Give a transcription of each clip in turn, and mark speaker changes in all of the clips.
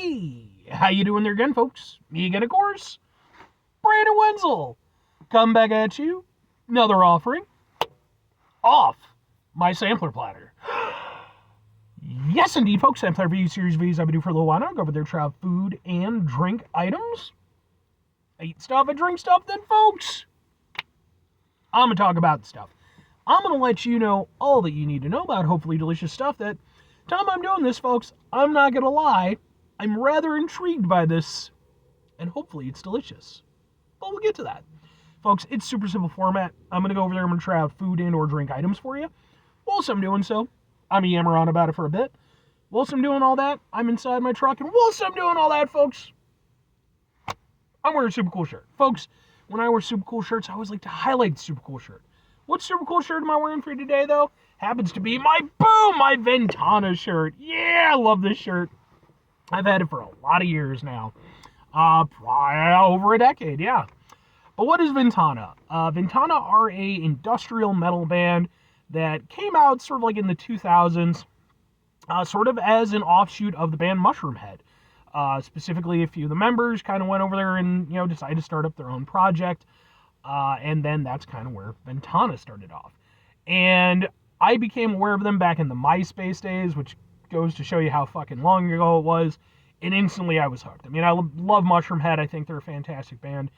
Speaker 1: Hey, how you doing there again, folks? Me again, of course, Brandon Wenzel. Come back at you, another offering off my sampler platter. Yes, indeed, folks, sampler review series videos I've been doing for a little while now. Go over there, try out food and drink items. I eat stuff, I drink stuff, then, folks, I'm going to talk about the stuff. I'm going to let you know all that you need to know about hopefully delicious stuff that, time I'm doing this, folks, I'm not going to lie, I'm rather intrigued by this, and hopefully it's delicious. But we'll get to that. Folks, it's super simple format. I'm going to go over there, I'm going to try out food and or drink items for you. Whilst I'm doing so, I'm going to yammer on about it for a bit. Whilst I'm doing all that, I'm inside my truck, and whilst I'm doing all that, folks, I'm wearing a super cool shirt. Folks, when I wear super cool shirts, I always like to highlight the super cool shirt. What super cool shirt am I wearing for you today, though? Happens to be my Ventana shirt. Yeah, I love this shirt. I've had it for a lot of years now. Probably over a decade, yeah. But what is Ventana? Ventana are a industrial metal band that came out sort of like in the 2000s, sort of as an offshoot of the band Mushroomhead. Specifically, a few of the members kind of went over there and, decided to start up their own project. And then that's kind of where Ventana started off. And I became aware of them back in the MySpace days, which goes to show you how fucking long ago it was. And instantly I was hooked. I mean, I love Mushroomhead. I think they're a fantastic band.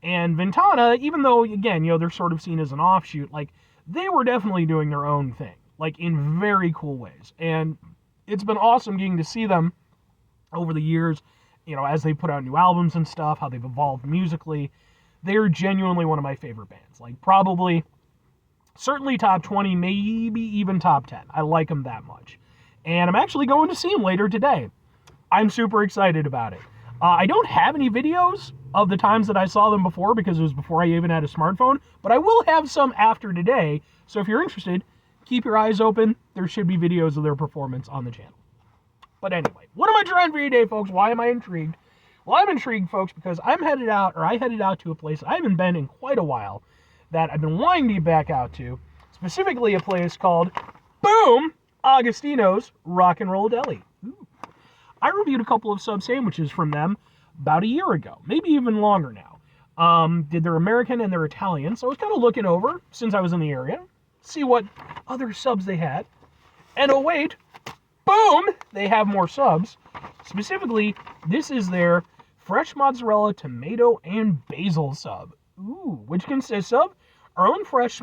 Speaker 1: And Ventana, even though, again, they're sort of seen as an offshoot, like, they were definitely doing their own thing, like, in very cool ways. And it's been awesome getting to see them over the years, as they put out new albums and stuff, how they've evolved musically. They're genuinely one of my favorite bands. Like, probably, certainly top 20, maybe even top 10. I like them that much. And I'm actually going to see them later today. I'm super excited about it. I don't have any videos of the times that I saw them before because it was before I even had a smartphone, but I will have some after today. So if you're interested, keep your eyes open. There should be videos of their performance on the channel. But anyway, what am I trying for you today, folks? Why am I intrigued? Well, I'm intrigued, folks, because I headed out to a place I haven't been in quite a while that I've been wanting to get back out to, specifically a place called, boom, Augustino's Rock and Roll Deli. Ooh. I reviewed a couple of sub sandwiches from them about a year ago, maybe even longer now. Did their American and their Italian, so I was kind of looking over, since I was in the area, see what other subs they had. And oh wait, boom, they have more subs. Specifically, this is their fresh mozzarella, tomato, and basil sub. Ooh, which consists of our own fresh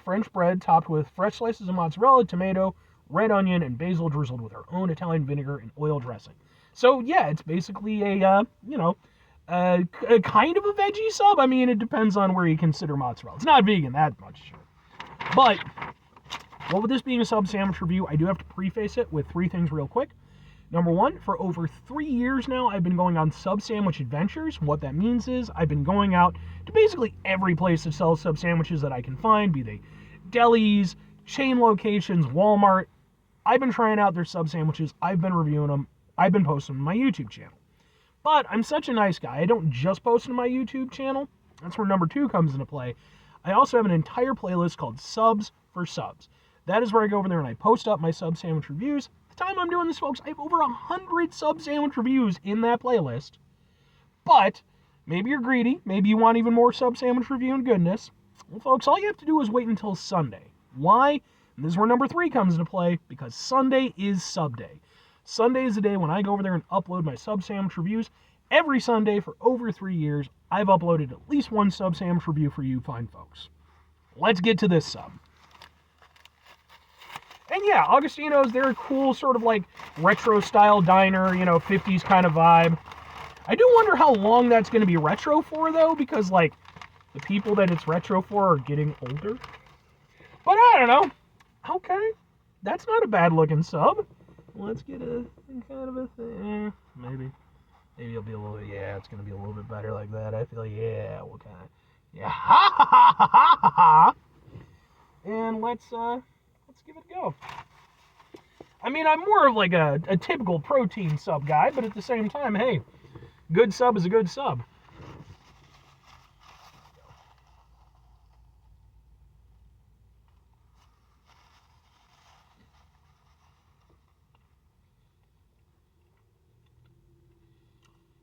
Speaker 1: French bread topped with fresh slices of mozzarella, tomato, red onion, and basil drizzled with our own Italian vinegar and oil dressing. So yeah, it's basically a kind of a veggie sub. I mean, it depends on where you consider mozzarella. It's not vegan, that much sure. But, well, with this being a sub sandwich review, I do have to preface it with three things real quick. Number one, for over 3 years now, I've been going on sub sandwich adventures. What that means is I've been going out to basically every place that sells sub sandwiches that I can find, be they delis, chain locations, Walmart. I've been trying out their sub sandwiches. I've been reviewing them. I've been posting them on my YouTube channel. But I'm such a nice guy. I don't just post on my YouTube channel. That's where number two comes into play. I also have an entire playlist called Subs for Subs. That is where I go over there and I post up my sub sandwich reviews. The time I'm doing this, folks, I have over 100 sub sandwich reviews in that playlist. But maybe you're greedy. Maybe you want even more sub sandwich review and goodness. Well, folks, all you have to do is wait until Sunday. Why? And this is where number three comes into play, because Sunday is SUBday. Sunday is the day when I go over there and upload my sub sandwich reviews. Every Sunday for over 3 years, I've uploaded at least one sub sandwich review for you fine folks. Let's get to this sub. And yeah, Augustino's, they're a cool sort of like retro style diner, 50s kind of vibe. I do wonder how long that's going to be retro for, though, because like the people that it's retro for are getting older. But I don't know. Okay, that's not a bad looking sub. Let's get a kind of a thing. Maybe it'll be a little bit, yeah, it's going to be a little bit better like that. I feel, yeah, what kind of, yeah, ha ha ha ha ha ha. And let's give it a go. I mean, I'm more of like a typical protein sub guy, but at the same time, hey, good sub is a good sub.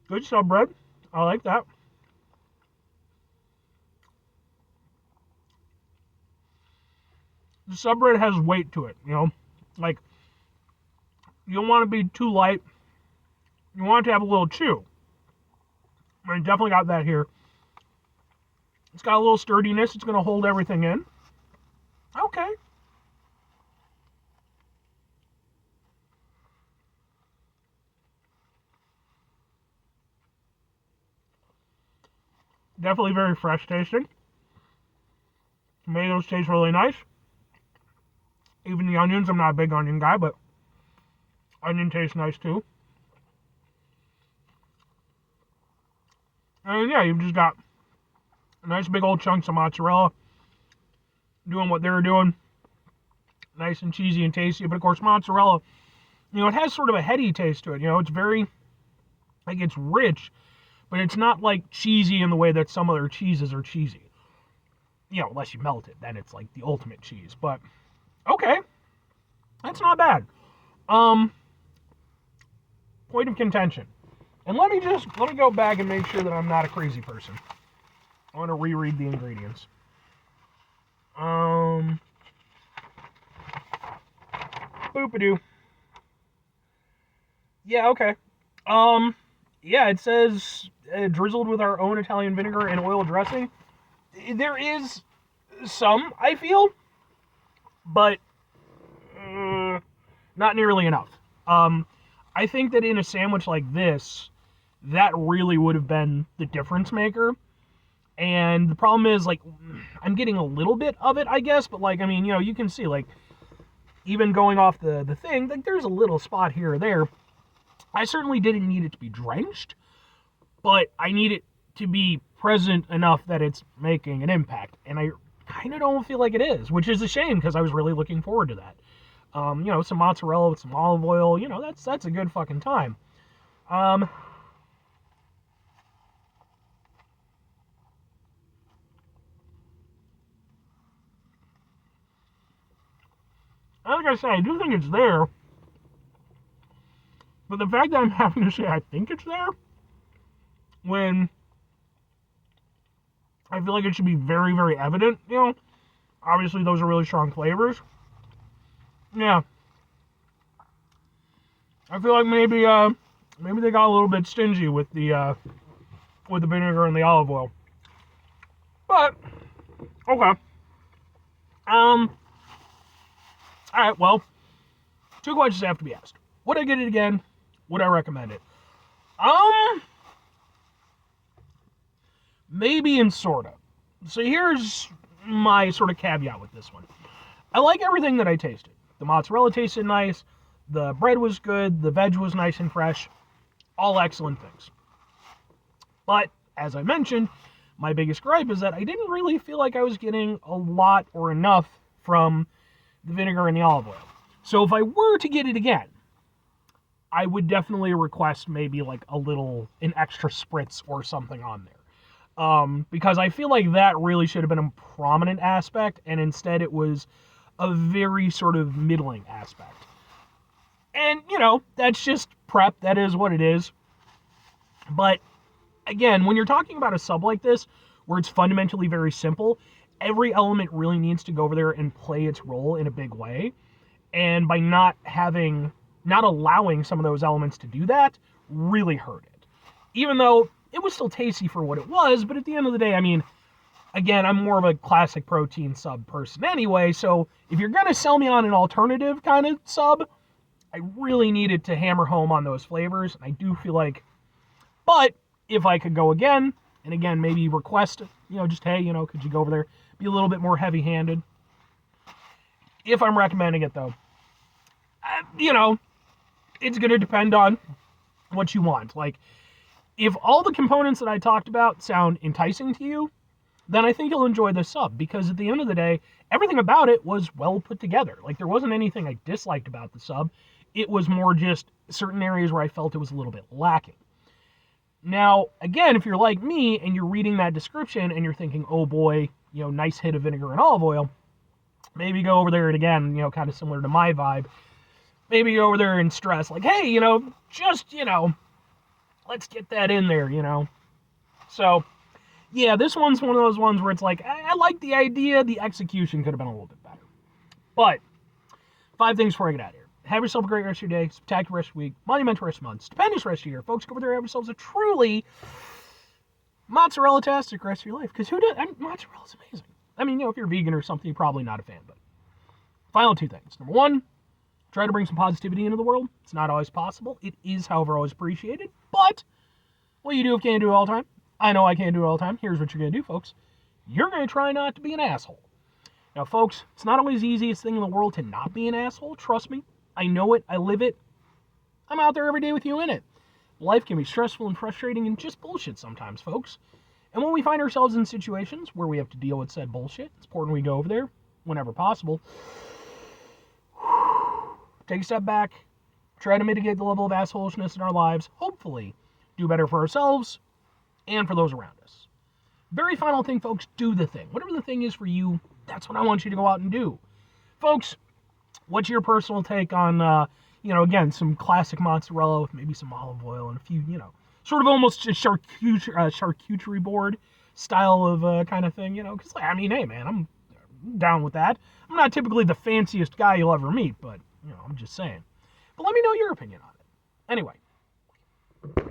Speaker 1: Good sub bread. I like that. The sub bread has weight to it, you know? Like, you don't want to be too light. You want it to have a little chew. I definitely got that here. It's got a little sturdiness. It's going to hold everything in. Okay. Definitely very fresh tasting. Tomatoes taste really nice. Even the onions, I'm not a big onion guy, but onion tastes nice too. And yeah, you've just got nice big old chunks of mozzarella doing what they're doing. Nice and cheesy and tasty. But of course, mozzarella, you know, it has sort of a heady taste to it. You know, it's very, like, it's rich, but it's not like cheesy in the way that some other cheeses are cheesy. You know, unless you melt it, then it's like the ultimate cheese. But okay, that's not bad. Point of contention. And let me go back and make sure that I'm not a crazy person. I want to reread the ingredients. Boop-a-doo. Yeah, okay. Yeah, it says drizzled with our own Italian vinegar and oil dressing. There is some, I feel, but not nearly enough. I think that in a sandwich like this, that really would have been the difference maker. And the problem is, like, I'm getting a little bit of it, I guess, but, like, I mean, you know, you can see, like, even going off the thing, like, there's a little spot here or there. I certainly didn't need it to be drenched, but I need it to be present enough that it's making an impact. And I kind of don't feel like it is, which is a shame because I was really looking forward to that. You know, some mozzarella with some olive oil, you know, that's a good fucking time. Like I say, I do think it's there, but the fact that I'm having to say I think it's there, when I feel like it should be very, very evident, you know, obviously those are really strong flavors. Yeah. I feel like maybe they got a little bit stingy with the vinegar and the olive oil. But okay. Alright, well, two questions have to be asked. Would I get it again? Would I recommend it? Maybe and sorta. So here's my sort of caveat with this one. I like everything that I tasted. The mozzarella tasted nice, the bread was good, the veg was nice and fresh, all excellent things. But, as I mentioned, my biggest gripe is that I didn't really feel like I was getting a lot or enough from the vinegar and the olive oil. So if I were to get it again, I would definitely request maybe like an extra spritz or something on there. Because I feel like that really should have been a prominent aspect, and instead it was a very sort of middling aspect. And, you know, that's just prep. That is what it is. But, again, when you're talking about a sub like this, where it's fundamentally very simple, every element really needs to go over there and play its role in a big way. And by not allowing some of those elements to do that, really hurt it. Even though it was still tasty for what it was, but at the end of the day, I mean, again, I'm more of a classic protein sub person anyway, so if you're going to sell me on an alternative kind of sub, I really needed to hammer home on those flavors, and I do feel like, but if I could go again, and again, maybe request, you know, just, hey, you know, could you go over there, be a little bit more heavy-handed. If I'm recommending it, though, you know, it's going to depend on what you want. Like, if all the components that I talked about sound enticing to you, then I think you'll enjoy this sub, because at the end of the day, everything about it was well put together. Like, there wasn't anything I disliked about the sub. It was more just certain areas where I felt it was a little bit lacking. Now, again, if you're like me and you're reading that description and you're thinking, oh boy, you know, nice hit of vinegar and olive oil, maybe go over there and again, you know, kind of similar to my vibe, maybe go over there and stress, like, hey, you know, just, you know, let's get that in there, you know. So, yeah, this one's one of those ones where it's like, I like the idea, the execution could have been a little bit better. But, 5 things before I get out of here. Have yourself a great rest of your day, spectacular rest of your week, monumental rest of your month, stupendous rest of your year. Folks, go over there and have yourselves a truly mozzarella-tastic rest of your life. Because who does? Mozzarella's amazing. I mean, you know, if you're vegan or something, you're probably not a fan. But final 2 things. Number 1, try to bring some positivity into the world. It's not always possible. It is, however, always appreciated. But what you do if you can't do it all the time? I know I can't do it all the time. Here's what you're going to do, folks. You're going to try not to be an asshole. Now, folks, it's not always the easiest thing in the world to not be an asshole. Trust me. I know it. I live it. I'm out there every day with you in it. Life can be stressful and frustrating and just bullshit sometimes, folks. And when we find ourselves in situations where we have to deal with said bullshit, it's important we go over there whenever possible. Take a step back. Try to mitigate the level of assholishness in our lives. Hopefully, do better for ourselves and for those around us. Very final thing, folks, do the thing. Whatever the thing is for you, that's what I want you to go out and do. Folks, what's your personal take on, again, some classic mozzarella with maybe some olive oil and a few, sort of almost a charcuterie board style of kind of thing, because, I mean, hey, man, I'm down with that. I'm not typically the fanciest guy you'll ever meet, but, I'm just saying. But let me know your opinion on it. Anyway.